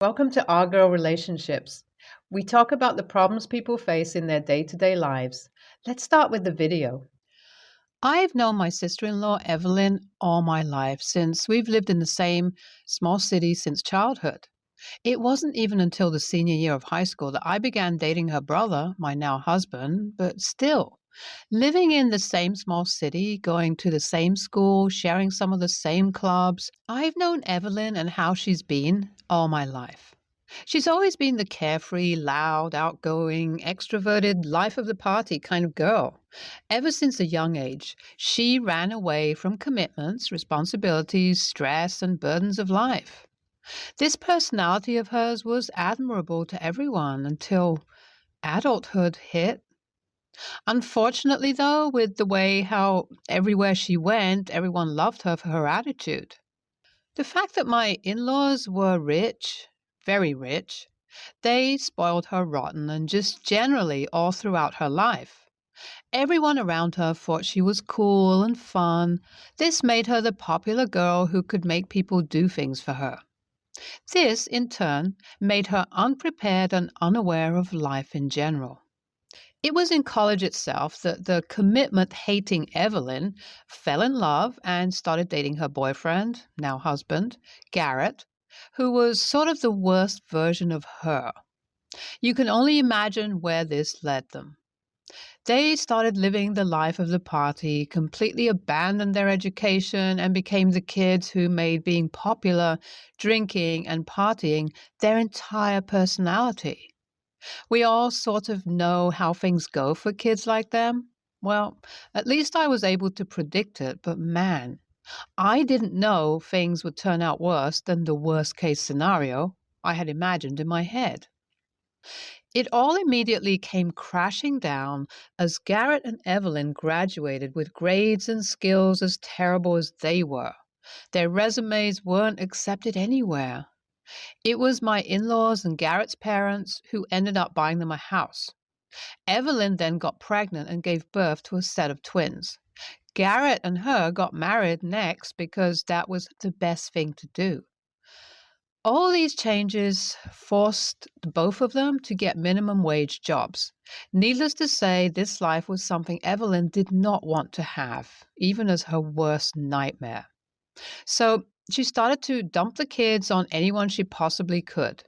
Welcome to Our Girl Relationships. We talk about the problems people face in their day-to-day lives. Let's start with the video. I've known my sister-in-law, Evelyn, all my life since we've lived in the same small city since childhood. It wasn't even until the senior year of high school that I began dating her brother, my now husband, but still, living in the same small city, going to the same school, sharing some of the same clubs, I've known Evelyn and how she's been all my life. She's always been the carefree, loud, outgoing, extroverted, life of the party kind of girl. Ever since a young age, she ran away from commitments, responsibilities, stress, and burdens of life. This personality of hers was admirable to everyone until adulthood hit. Unfortunately, though, with the way how everywhere she went, everyone loved her for her attitude. The fact that my in-laws were rich, very rich, they spoiled her rotten and just generally all throughout her life. Everyone around her thought she was cool and fun. This made her the popular girl who could make people do things for her. This, in turn, made her unprepared and unaware of life in general. It was in college itself that the commitment-hating Evelyn fell in love and started dating her boyfriend, now husband, Garrett, who was sort of the worst version of her. You can only imagine where this led them. They started living the life of the party, completely abandoned their education, and became the kids who made being popular, drinking, and partying their entire personality. We all sort of know how things go for kids like them. Well, at least I was able to predict it, but man, I didn't know things would turn out worse than the worst case scenario I had imagined in my head. It all immediately came crashing down as Garrett and Evelyn graduated with grades and skills as terrible as they were. Their resumes weren't accepted anywhere. It was my in-laws and Garrett's parents who ended up buying them a house. Evelyn then got pregnant and gave birth to a set of twins. Garrett and her got married next because that was the best thing to do. All these changes forced both of them to get minimum wage jobs. Needless to say, this life was something Evelyn did not want to have, even as her worst nightmare. So she started to dump the kids on anyone she possibly could.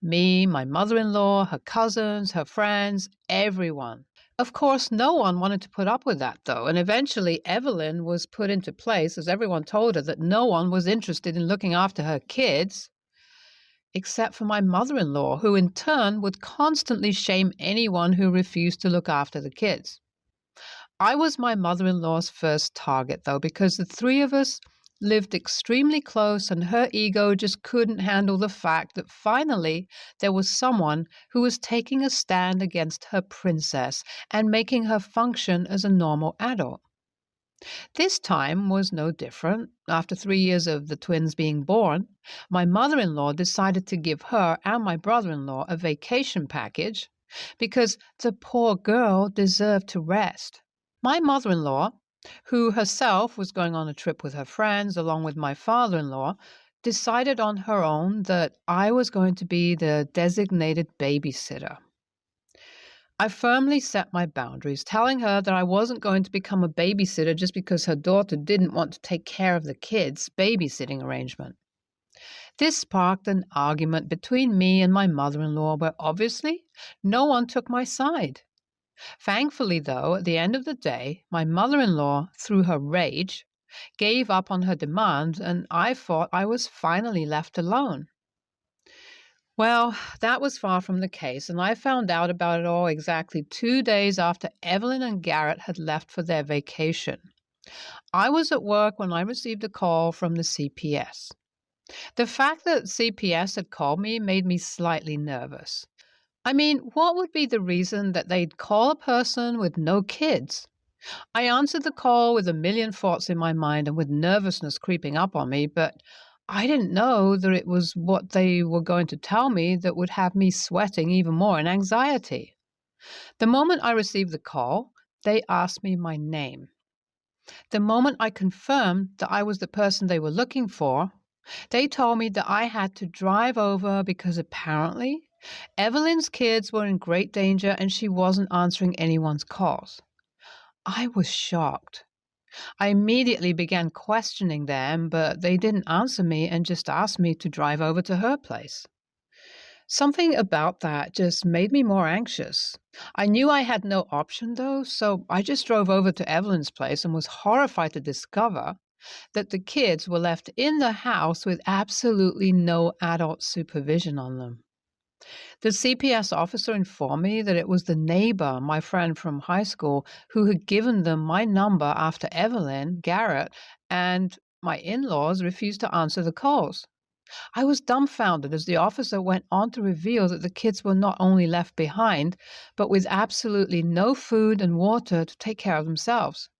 Me, my mother-in-law, her cousins, her friends, everyone. Of course, no one wanted to put up with that, though, and eventually Evelyn was put into place as everyone told her that no one was interested in looking after her kids, except for my mother-in-law, who in turn would constantly shame anyone who refused to look after the kids. I was my mother-in-law's first target, though, because the three of us lived extremely close and her ego just couldn't handle the fact that finally there was someone who was taking a stand against her princess and making her function as a normal adult. This time was no different. After 3 years of the twins being born, my mother-in-law decided to give her and my brother-in-law a vacation package because the poor girl deserved to rest. My mother-in-law, who herself was going on a trip with her friends along with my father-in-law, decided on her own that I was going to be the designated babysitter. I firmly set my boundaries, telling her that I wasn't going to become a babysitter just because her daughter didn't want to take care of the kids' babysitting arrangement. This sparked an argument between me and my mother-in-law where obviously no one took my side. Thankfully, though, at the end of the day, my mother-in-law, through her rage, gave up on her demand, and I thought I was finally left alone. Well, that was far from the case, and I found out about it all exactly 2 days after Evelyn and Garrett had left for their vacation. I was at work when I received a call from the CPS. The fact that CPS had called me made me slightly nervous. I mean, what would be the reason that they'd call a person with no kids? I answered the call with a million thoughts in my mind and with nervousness creeping up on me, but I didn't know that it was what they were going to tell me that would have me sweating even more in anxiety. The moment I received the call, they asked me my name. The moment I confirmed that I was the person they were looking for, They told me that I had to drive over because apparently Evelyn's kids were in great danger and she wasn't answering anyone's calls. I was shocked. I immediately began questioning them, but they didn't answer me and just asked me to drive over to her place. Something about that just made me more anxious. I knew I had no option though, so I just drove over to Evelyn's place and was horrified to discover that the kids were left in the house with absolutely no adult supervision on them. The CPS officer informed me that it was the neighbor, my friend from high school, who had given them my number after Evelyn, Garrett, and my in laws refused to answer the calls. I was dumbfounded as the officer went on to reveal that the kids were not only left behind, but with absolutely no food and water to take care of themselves.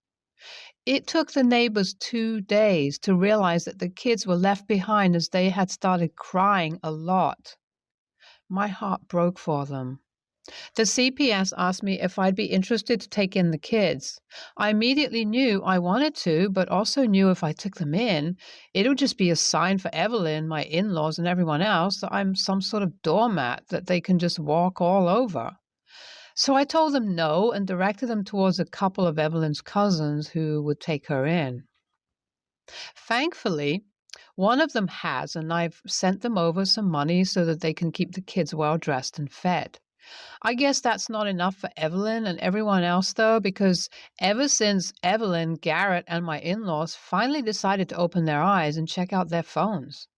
It took the neighbors 2 days to realize that the kids were left behind as they had started crying a lot. My heart broke for them. The CPS asked me if I'd be interested to take in the kids. I immediately knew I wanted to, but also knew if I took them in, it would just be a sign for Evelyn, my in-laws, and everyone else that I'm some sort of doormat that they can just walk all over. So I told them no and directed them towards a couple of Evelyn's cousins who would take her in. Thankfully, one of them has, and I've sent them over some money so that they can keep the kids well dressed and fed. I guess that's not enough for Evelyn and everyone else, though, because ever since Evelyn, Garrett, and my in laws finally decided to open their eyes and check out their phones,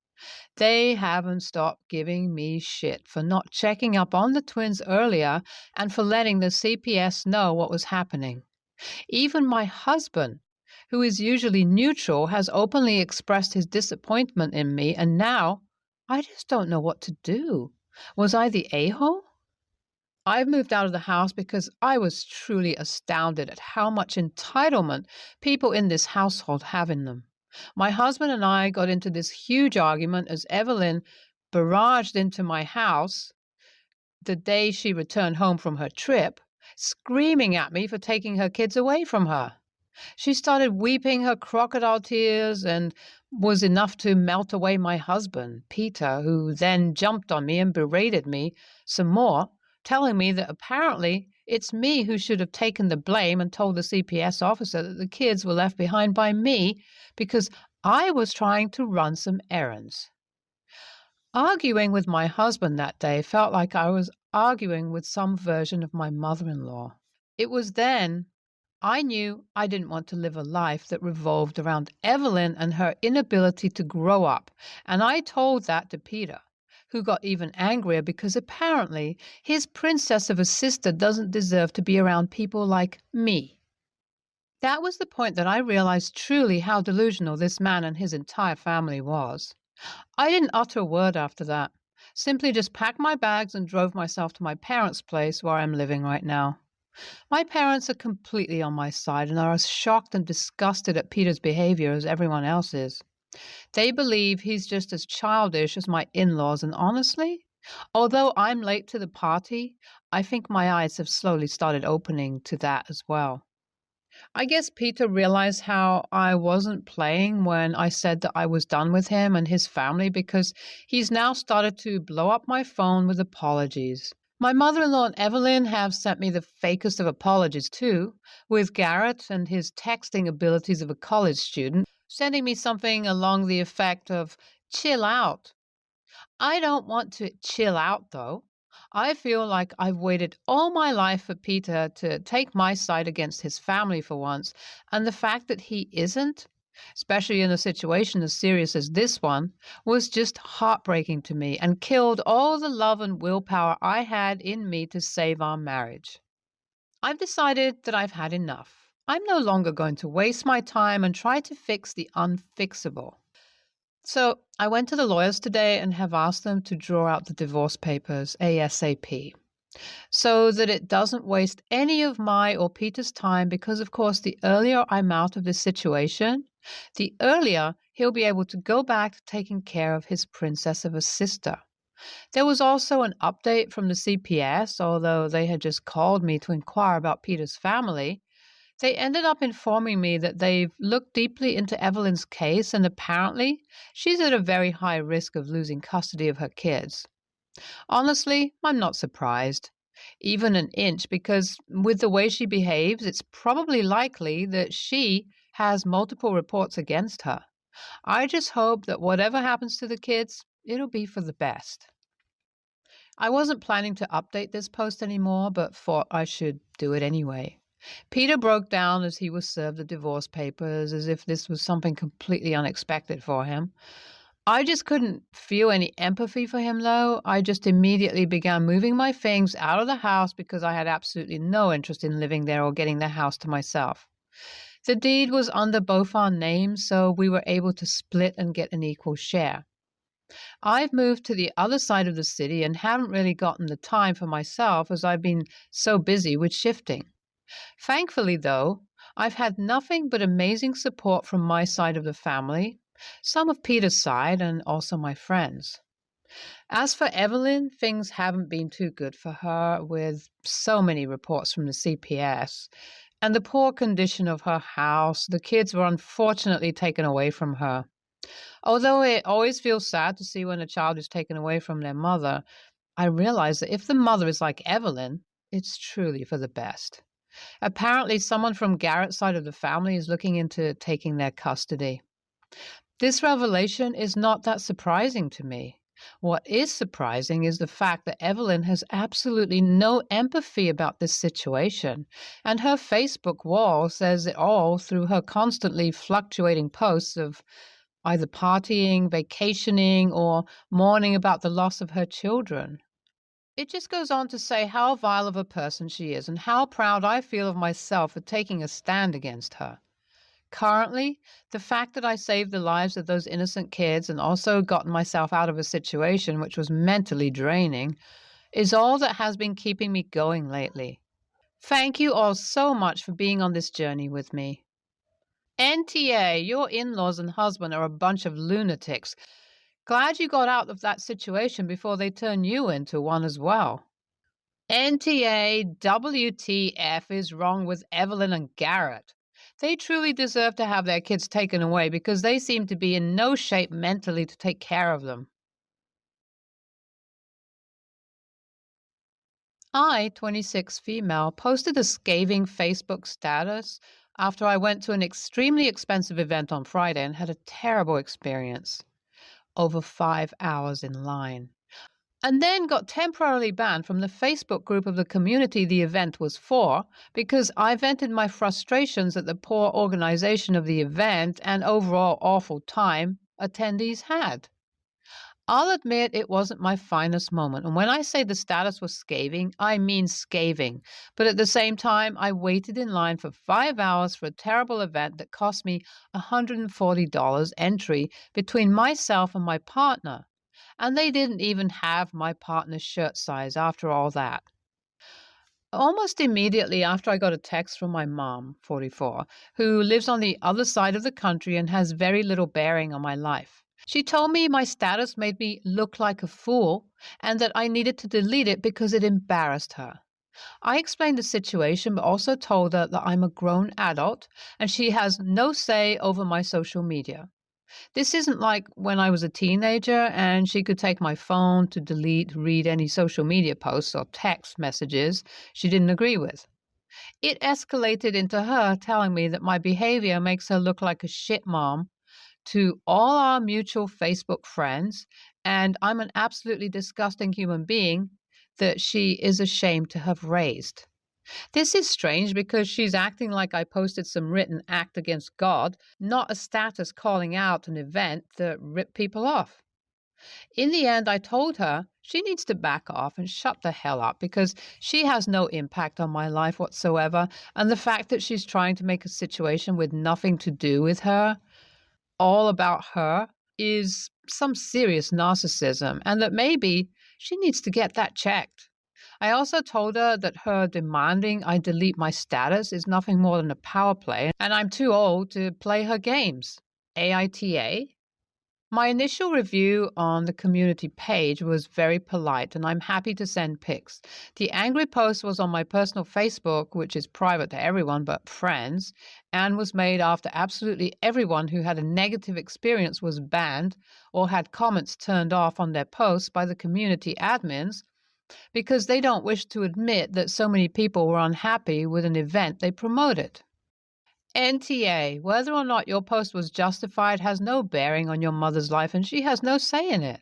they haven't stopped giving me shit for not checking up on the twins earlier and for letting the CPS know what was happening. Even my husband, who is usually neutral, has openly expressed his disappointment in me, and now I just don't know what to do. Was I the a-hole? I've moved out of the house because I was truly astounded at how much entitlement people in this household have in them. My husband and I got into this huge argument as Evelyn barraged into my house the day she returned home from her trip, screaming at me for taking her kids away from her. She started weeping her crocodile tears and was enough to melt away my husband, Peter, who then jumped on me and berated me some more, telling me that apparently it's me who should have taken the blame and told the CPS officer that the kids were left behind by me because I was trying to run some errands. Arguing with my husband that day felt like I was arguing with some version of my mother-in-law. It was then I knew I didn't want to live a life that revolved around Evelyn and her inability to grow up, and I told that to Peter, who got even angrier because apparently his princess of a sister doesn't deserve to be around people like me. That was the point that I realized truly how delusional this man and his entire family was. I didn't utter a word after that, simply just packed my bags and drove myself to my parents' place where I'm living right now. My parents are completely on my side and are as shocked and disgusted at Peter's behavior as everyone else is. They believe he's just as childish as my in-laws, and honestly, although I'm late to the party, I think my eyes have slowly started opening to that as well. I guess Peter realized how I wasn't playing when I said that I was done with him and his family because he's now started to blow up my phone with apologies. My mother-in-law and Evelyn have sent me the fakest of apologies too, with Garrett and his texting abilities of a college student sending me something along the effect of, "Chill out." I don't want to chill out, though. I feel like I've waited all my life for Peter to take my side against his family for once, and the fact that he isn't, especially in a situation as serious as this one, was just heartbreaking to me and killed all the love and willpower I had in me to save our marriage. I've decided that I've had enough. I'm no longer going to waste my time and try to fix the unfixable. So I went to the lawyers today and have asked them to draw out the divorce papers ASAP so that it doesn't waste any of my or Peter's time because, of course, the earlier I'm out of this situation, the earlier he'll be able to go back to taking care of his princess of a sister. There was also an update from the CPS, although they had just called me to inquire about Peter's family. They ended up informing me that they've looked deeply into Evelyn's case, and apparently she's at a very high risk of losing custody of her kids. Honestly, I'm not surprised, even an inch, because with the way she behaves, it's probably likely that she has multiple reports against her. I just hope that whatever happens to the kids, it'll be for the best. I wasn't planning to update this post anymore, but thought I should do it anyway. Peter broke down as he was served the divorce papers, as if this was something completely unexpected for him. I just couldn't feel any empathy for him, though. I just immediately began moving my things out of the house because I had absolutely no interest in living there or getting the house to myself. The deed was under both our names, so we were able to split and get an equal share. I've moved to the other side of the city and haven't really gotten the time for myself as I've been so busy with shifting. Thankfully, though, I've had nothing but amazing support from my side of the family, some of Peter's side, and also my friends. As for Evelyn, things haven't been too good for her, with so many reports from the CPS. And the poor condition of her house, the kids were unfortunately taken away from her. Although it always feels sad to see when a child is taken away from their mother, I realize that if the mother is like Evelyn, it's truly for the best. Apparently, someone from Garrett's side of the family is looking into taking their custody. This revelation is not that surprising to me. What is surprising is the fact that Evelyn has absolutely no empathy about this situation, and her Facebook wall says it all through her constantly fluctuating posts of either partying, vacationing, or mourning about the loss of her children. It just goes on to say how vile of a person she is and how proud I feel of myself for taking a stand against her. Currently, the fact that I saved the lives of those innocent kids and also gotten myself out of a situation which was mentally draining is all that has been keeping me going lately. Thank you all so much for being on this journey with me. NTA, your in-laws and husband are a bunch of lunatics. Glad you got out of that situation before they turn you into one as well. NTA, WTF is wrong with Evelyn and Garrett. They truly deserve to have their kids taken away because they seem to be in no shape mentally to take care of them. I, 26 female, posted a scathing Facebook status after I went to an extremely expensive event on Friday and had a terrible experience. Over 5 hours in line. And then got temporarily banned from the Facebook group of the community the event was for because I vented my frustrations at the poor organization of the event and overall awful time attendees had. I'll admit it wasn't my finest moment, and when I say the status was scathing, I mean scathing. But at the same time, I waited in line for 5 hours for a terrible event that cost me $140 entry between myself and my partner. And they didn't even have my partner's shirt size after all that. Almost immediately after I got a text from my mom, 44, who lives on the other side of the country and has very little bearing on my life. She told me my status made me look like a fool and that I needed to delete it because it embarrassed her. I explained the situation but also told her that I'm a grown adult and she has no say over my social media. This isn't like when I was a teenager and she could take my phone to read any social media posts or text messages she didn't agree with. It escalated into her telling me that my behavior makes her look like a shit mom to all our mutual Facebook friends, and I'm an absolutely disgusting human being that she is ashamed to have raised. This is strange because she's acting like I posted some written act against God, not a status calling out an event that ripped people off. In the end, I told her she needs to back off and shut the hell up because she has no impact on my life whatsoever, and the fact that she's trying to make a situation with nothing to do with her all about her is some serious narcissism and that maybe she needs to get that checked. I also told her that her demanding I delete my status is nothing more than a power play and I'm too old to play her games. AITA? My initial review on the community page was very polite, and I'm happy to send pics. The angry post was on my personal Facebook, which is private to everyone but friends, and was made after absolutely everyone who had a negative experience was banned or had comments turned off on their posts by the community admins because they don't wish to admit that so many people were unhappy with an event they promoted. NTA, whether or not your post was justified has no bearing on your mother's life, and she has no say in it.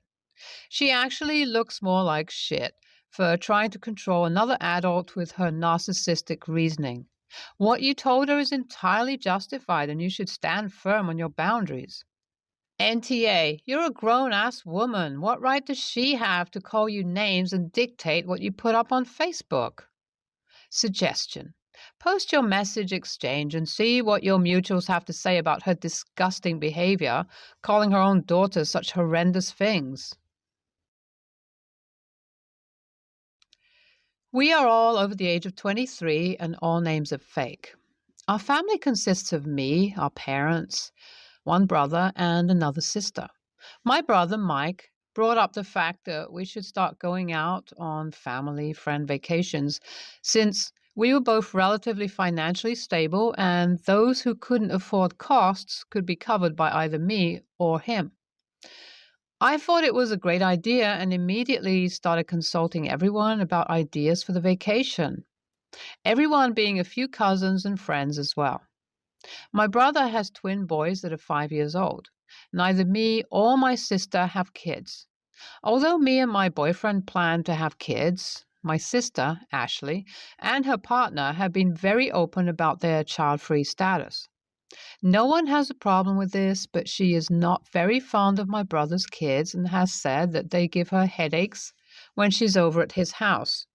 She actually looks more like shit for trying to control another adult with her narcissistic reasoning. What you told her is entirely justified, and you should stand firm on your boundaries. NTA, you're a grown-ass woman. What right does she have to call you names and dictate what you put up on Facebook? Suggestion. Post your message exchange and see what your mutuals have to say about her disgusting behavior, calling her own daughter such horrendous things. We are all over the age of 23 and all names are fake. Our family consists of me, our parents, one brother, and another sister. My brother, Mike, brought up the fact that we should start going out on family friend vacations since we were both relatively financially stable and those who couldn't afford costs could be covered by either me or him. I thought it was a great idea and immediately started consulting everyone about ideas for the vacation, everyone being a few cousins and friends as well. My brother has twin boys that are 5 years old. Neither me or my sister have kids. Although me and my boyfriend plan to have kids, my sister, Ashley, and her partner have been very open about their child-free status. No one has a problem with this, but she is not very fond of my brother's kids and has said that they give her headaches when she's over at his house.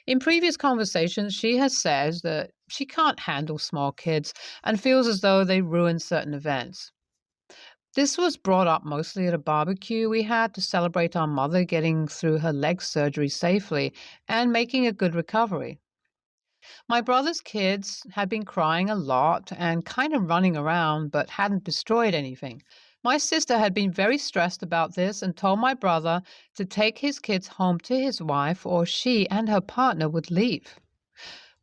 In previous conversations, she has said that she can't handle small kids and feels as though they ruin certain events. This was brought up mostly at a barbecue we had to celebrate our mother getting through her leg surgery safely and making a good recovery. My brother's kids had been crying a lot and kind of running around but hadn't destroyed anything. My sister had been very stressed about this and told my brother to take his kids home to his wife or she and her partner would leave,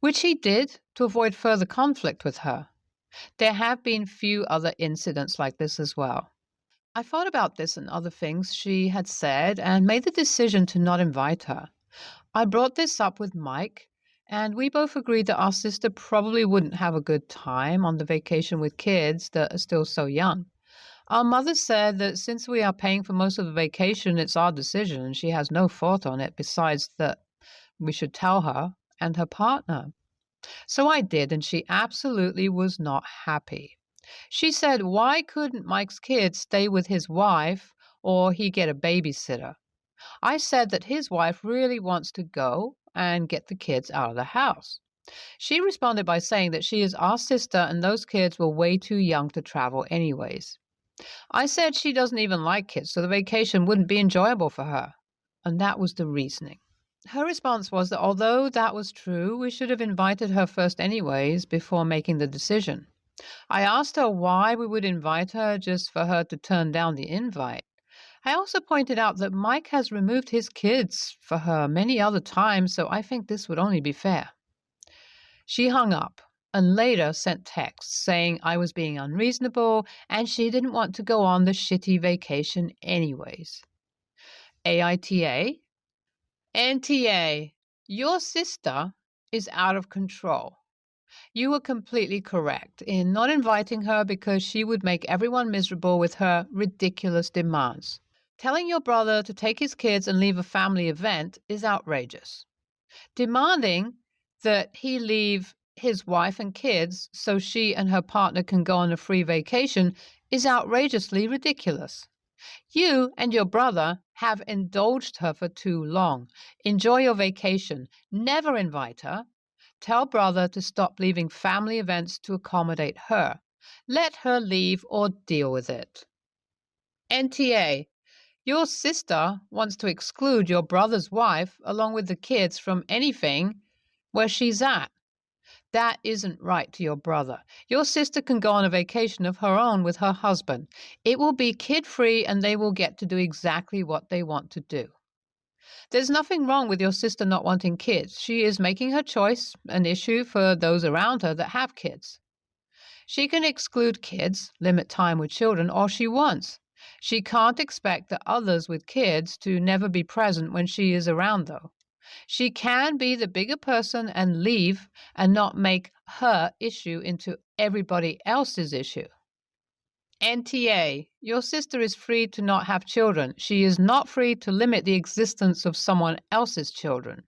which he did to avoid further conflict with her. There have been few other incidents like this as well. I thought about this and other things she had said and made the decision to not invite her. I brought this up with Mike, and we both agreed that our sister probably wouldn't have a good time on the vacation with kids that are still so young. Our mother said that since we are paying for most of the vacation, it's our decision, and she has no fault on it besides that we should tell her and her partner. So I did, and she absolutely was not happy. She said, why couldn't Mike's kids stay with his wife or he get a babysitter? I said that his wife really wants to go and get the kids out of the house. She responded by saying that she is our sister and those kids were way too young to travel anyways. I said she doesn't even like kids, so the vacation wouldn't be enjoyable for her. And that was the reasoning. Her response was that although that was true, we should have invited her first anyways before making the decision. I asked her why we would invite her just for her to turn down the invite. I also pointed out that Mike has removed his kids for her many other times, so I think this would only be fair. She hung up and later sent texts saying I was being unreasonable and she didn't want to go on the shitty vacation anyways. AITA? NTA, your sister is out of control. You were completely correct in not inviting her because she would make everyone miserable with her ridiculous demands. Telling your brother to take his kids and leave a family event is outrageous. Demanding that he leave his wife and kids so she and her partner can go on a free vacation is outrageously ridiculous. You and your brother have indulged her for too long. Enjoy your vacation. Never invite her. Tell brother to stop leaving family events to accommodate her. Let her leave or deal with it. NTA, your sister wants to exclude your brother's wife along with the kids from anything where she's at. That isn't right to your brother. Your sister can go on a vacation of her own with her husband. It will be kid-free and they will get to do exactly what they want to do. There's nothing wrong with your sister not wanting kids. She is making her choice an issue for those around her that have kids. She can exclude kids, limit time with children, all she wants. She can't expect the others with kids to never be present when she is around, though. She can be the bigger person and leave and not make her issue into everybody else's issue. NTA, your sister is free to not have children. She is not free to limit the existence of someone else's children.